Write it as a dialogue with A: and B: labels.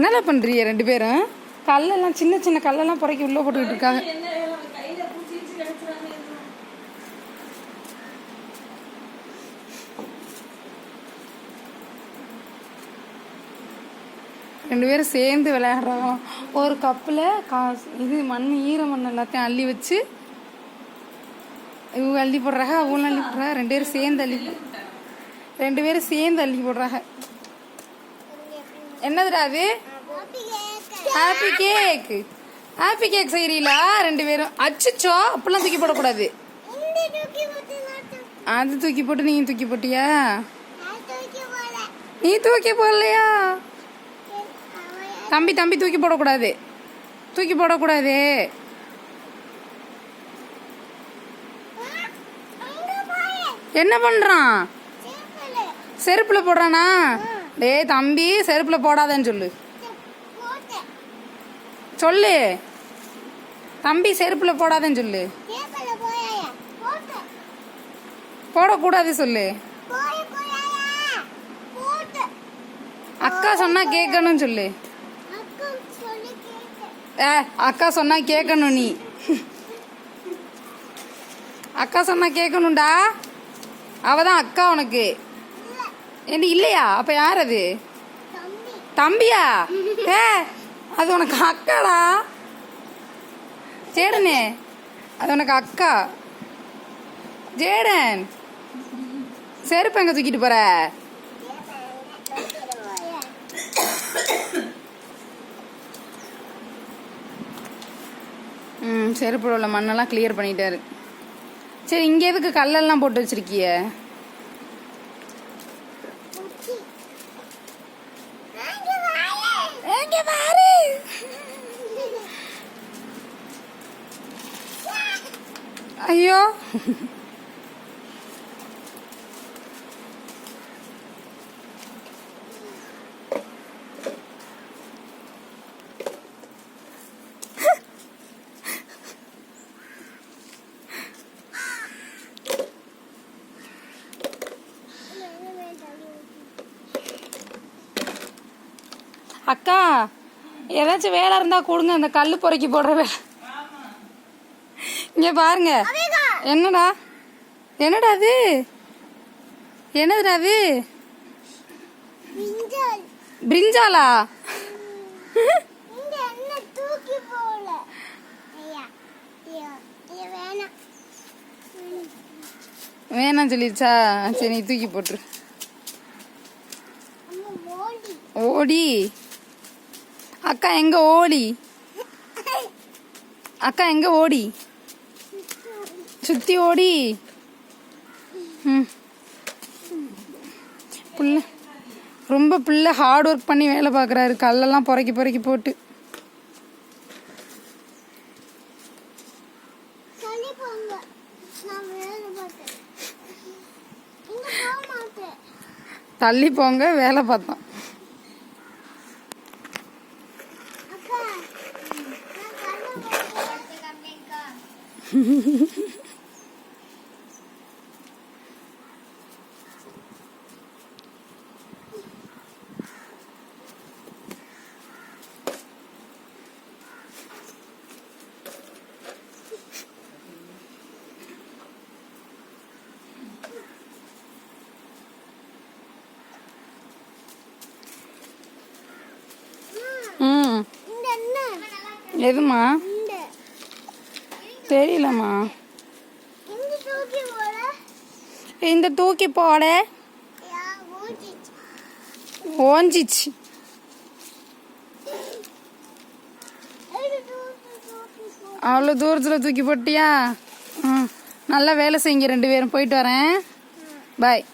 A: என்னல பண்ணுறீங்க ரெண்டு பேரும்? கல்லெல்லாம் சின்ன சின்ன கல்லெல்லாம் புறக்கி உள்ளே போட்டுக்கிட்டு இருக்காங்க. ரெண்டு பேரும் சேர்ந்து விளையாடுறாங்க. ஒரு கப்பில் இது மண் ஈர மண் எல்லாத்தையும் அள்ளி வச்சு இவங்க அள்ளி போடுறாங்க, அவங்க அள்ளி போடுறாங்க. ரெண்டு பேரும் சேர்ந்து அள்ளி போடுறாங்க. என்னதுடா அது? Happy cake. ஹாப்பி கேக் செய்கிறீங்களா ரெண்டு பேரும்? அச்சுச்சோ, அப்பெல்லாம் தூக்கி போடக்கூடாது. அது தூக்கி போட்டு நீங்க தூக்கி போட்டியா? நீ தூக்கி போடலையா? தம்பி தூக்கி போடக்கூடாது. தூக்கி போடக்கூடாது. என்ன பண்றான்? செருப்புல போடுறானா? டேய் தம்பி, செருப்புல போடாதன்னு சொல்லு. சொல்லு தம்பி, செருப்புல போடாதன்னு சொல்லு. போடக்கூடாது சொல்லு. அக்கா சொன்னா கேட்கணும் சொல்லு. அக்கா சொன்னா கேட்கணும். நீ அக்கா சொன்னா கேட்கணும்டா. அவதான் அக்கா உனக்கு. என்ன இல்லையா? அப்ப யார் அது? தம்பியா? அது உனக்கு அக்காடா. ஜேடனே, அது உனக்கு அக்கா. ஜேடன், செருப்பு எங்க தூக்கிட்டு போற? செருப்புல உள்ள மண்ணெல்லாம் கிளியர் பண்ணிட்டாரு. சரி, இங்க எதுக்கு கல்லெல்லாம் போட்டு வச்சிருக்கிய? ஐயோ, அக்கா ஏதாச்சும் வேலை இருந்தா கொடுங்க. அந்த கல்லு பொறுக்கி போடுற வேலை. இங்க பாருங்க. என்னடா அது? என்னதுடா அது? பிரிஞ்சாலா? வேணாம் சொல்லிடுச்சா? சரி, நீ தூக்கி போட்டுரு. ஓடி. அக்கா எங்க ஓடி? அக்கா எங்க ஓடி? சுத்தி ஓடி. பிள்ளை ரொம்ப ஹார்ட் ஒர்க் பண்ணி வேலை பார்க்குறாரு. கல்லெல்லாம் பொறுக்கி போட்டு. தள்ளி போங்க, வேலை பார்த்தோம். எதுமா? தெரியலம்மா. இந்த தூக்கி போட ஓஞ்சிச்சு. அவ்வளோ தூரத்தில் தூக்கி போட்டியா? நல்லா வேலை செய்யுங்க ரெண்டு பேரும். போயிட்டு வரேன். பாய்.